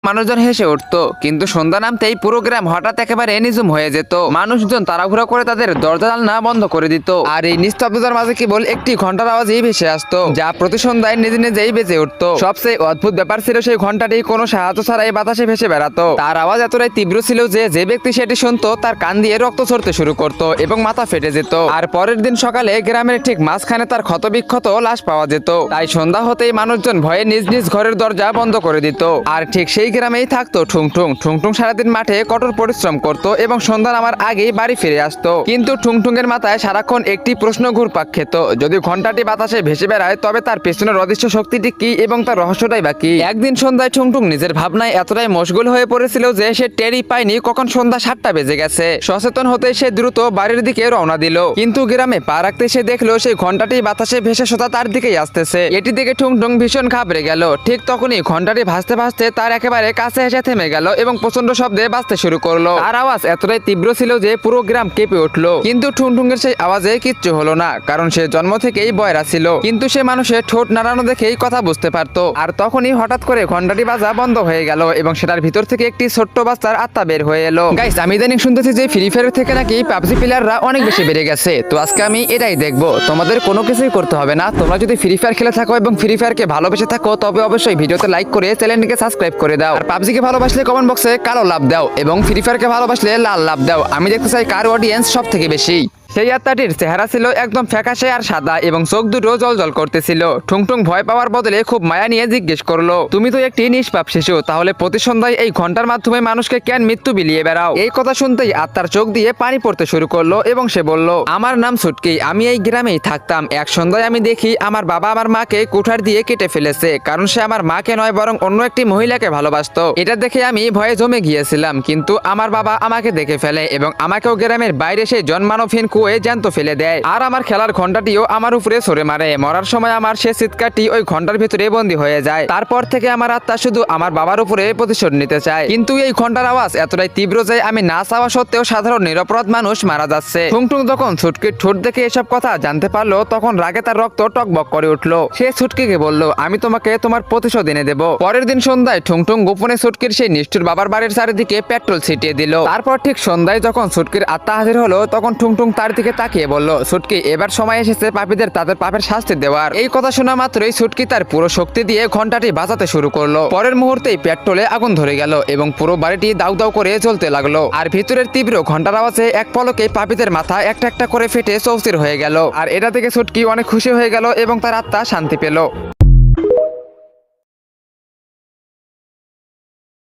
মানুষজন হেসে উঠতো, কিন্তু সন্ধ্যা নামতেই পুরো গ্রাম হঠাৎ একেবারে নিঝুম হয়ে যেত। মানুষজন তাড়াহুড়ো করে তাদের দরজা জানলা বন্ধ করে দিত, আর এই নিস্তব্ধতার মাঝে কেবল একটি ঘন্টার আওয়াজই ভেসে আসতো, যা প্রতি সন্ধ্যায় নিজে নিজেই বেজে উঠতো। সবচেয়ে অদ্ভুত ব্যাপার ছিল সেই ঘন্টাটি কোনো সাহায্য ছাড়াই বাতাসে ভেসে বেড়াতো। তার আওয়াজ এতটাই তীব্র ছিল যে যে ব্যক্তি সেটি শুনতো তার কান দিয়ে রক্ত ঝরতে শুরু করতো এবং মাথা ফেটে যেত। আর পরের দিন সকালে গ্রামের ঠিক মাঝখানে তার ক্ষতবিক্ষত লাশ পাওয়া যেত। তাই সন্ধ্যা হতেই মানুষজন ভয়ে নিজ নিজ ঘরের দরজা বন্ধ করে দিত। আর ঠিক সেই গ্রামেই থাকতো ঠুংঠুং। ঠুংঠুং সারাদিন মাঠে কঠোর পরিশ্রম করত এবং সন্ধ্যা নামার আগেই বাড়ি ফিরে আসতো। কিন্তু ঠুংঠুংয়ের মাথায় সারাক্ষণ একটি প্রশ্ন ঘুরপাক খেত, যদি ঘন্টাটি বাতাসে ভেসে বেড়ায় তবে তার পেছনের অদৃশ্য শক্তিটি কি এবং তার রহস্যটাই বা কি। একদিন সন্ধ্যায় ঠুংঠুং নিজের ভাবনায় এতটাই মশগুল হয়ে পড়েছিল যে সে টেরই পায়নি কখন সন্ধ্যা 7টা বেজে গেছে। সচেতন হতে সে দ্রুত বাড়ির দিকে রওনা দিল, কিন্তু গ্রামে পা রাখতে সে দেখলো সেই ঘন্টাটি বাতাসে ভেসে সোজা তার দিকেই আসতেছে। এটি দেখে ঠুংঠুং ভীষণ ঘাবড়ে গেল। ঠিক তখনই ঘন্টাটি ভাসতে ভাসতে তার একেবারে কাছে এসে থেমে গেল এবং প্রচন্ড শব্দে বাজতে শুরু করলো। তার আওয়াজ এতটাই তীব্র ছিল যে পুরো গ্রাম কেঁপে উঠলো। কিন্তু ঠুংঠুংয়ের সেই আওয়াজে কিচ্ছু হলো না, কারণ সে জন্ম থেকেই বয়রা ছিল। কিন্তু সে মানুষের ঠোঁট নাড়ানো দেখেই কথা বুঝতে পারতো। আর তখনই হঠাৎ করে ঘন্টাটি বাজা বন্ধ হয়ে গেল এবং সেটার ভিতর থেকে একটি ছোট্ট বাচ্চার আত্মা বের হয়ে এলো। গাইস, আমি ইদানিং শুনতেছি যে ফ্রি ফায়ার থেকে নাকি পাবজি প্লেয়াররা অনেক বেশি বেড়ে গেছে। তো আজকে আমি এটাই দেখবো। তোমাদের কোনো কিছুই করতে হবে না। তোমরা যদি ফ্রি ফায়ার খেলে থাকো এবং ফ্রি ফায়ারকে ভালোবেসে থাকো তবে অবশ্যই ভিডিওতে লাইক করে চ্যানেলটিকে সাবস্ক্রাইব করে দাও। আর পাবজিকে ভালোবাসলে কমেন্ট বক্সে কালো লাভ দাও এবং ফ্রি ফায়ারকে ভালোবাসলে লাল লাভ দাও। আমি দেখতে চাই কার অডিয়েন্স সব থেকে বেশি। সেই আত্মাটির চেহারা ছিল একদম ফ্যাকাশে আর সাদা এবং চোখ দুটো জলজল করতেছিল। ঠুংঠুং ভয় পাওয়ার বদলে খুব মায়া নিয়ে জিজ্ঞেস করলো, তুমি তো একটি নিষ্পাপ শিশু, তাহলে প্রতি সন্ধ্যায় এই ঘন্টার মাধ্যমে মানুষকে কেন মৃত্যু বিলিয়ে বেড়াও? এই কথা শুনতেই আত্মার চোখ দিয়ে পানি পড়তে শুরু করলো এবং সে বলল, আমার নাম ছুটকি, আমি এই গ্রামেই থাকতাম। এক সন্ধ্যায় আমি দেখি আমার বাবা আমার মাকে কুঠার দিয়ে কেটে ফেলেছে, কারণ সে আমার মাকে নয় বরং অন্য একটি মহিলাকে ভালোবাসতো। এটা দেখে আমি ভয়ে জমে গিয়েছিলাম, কিন্তু আমার বাবা আমাকে দেখে ফেলে এবং আমাকেও গ্রামের বাইরে সেই জন্মানবহীন কুয়ে জ্যান্ত ফেলে দেয়। আর আমার খেলার ঘন্টাটিও আমার উপরে সরে মারে। মরার সময় আমার সে চিৎকারটি ওই ঘন্টার ভিতরে বন্দী হয়ে যায়। তারপর থেকে আমার আত্মা শুধু আমার বাবার উপরে প্রতিশোধ নিতে চায়। কিন্তু এই ঘন্টার আওয়াজ এতটাই তীব্র যে আমি না চাওয়া সত্ত্বেও সাধারণ নিরপরাধ মানুষ মারা যাচ্ছে। ঠুংঠুং যখন ছুটকির ঠোঁট দেখে এসব কথা জানতে পারলো তখন রাগে তার রক্ত টকবক করে উঠলো। সে ছুটকিকে বলল, আমি তোমাকে তোমার প্রতিশোধ এনে দেবো। পরের দিন সন্ধ্যায় ঠুংঠুং গোপনে ছুটকির সেই নিষ্ঠুর বাবার বাড়ির চারিদিকে পেট্রোল ছিটিয়ে দিল। তারপর ঠিক সন্ধ্যায় যখন ছুটকির আত্মা হাজির হলো তখন ঠুংঠুং তার দিকে তাকিয়ে বলল, ছুটকি, এবার সময় এসেছে পাপীদের তাদের পাপের শাস্তি দেওয়ার। এই কথা শোনা মাত্রই ছুটকি তার পুরো শক্তি দিয়ে ঘন্টাটি বাজাতে শুরু করলো। পরের মুহূর্তেই পেট্রোলে আগুন ধরে গেল এবং পুরো বাড়িটি দাউ দাউ করে জ্বলতে লাগলো। আর ভিতরের তীব্র ঘন্টার আওয়াজে এক পলকে পাপীদের মাথা একটা একটা করে ফেটে চৌচির হয়ে গেল। আর এটা থেকে ছুটকি অনেক খুশি হয়ে গেল এবং তার আত্মা শান্তি পেল।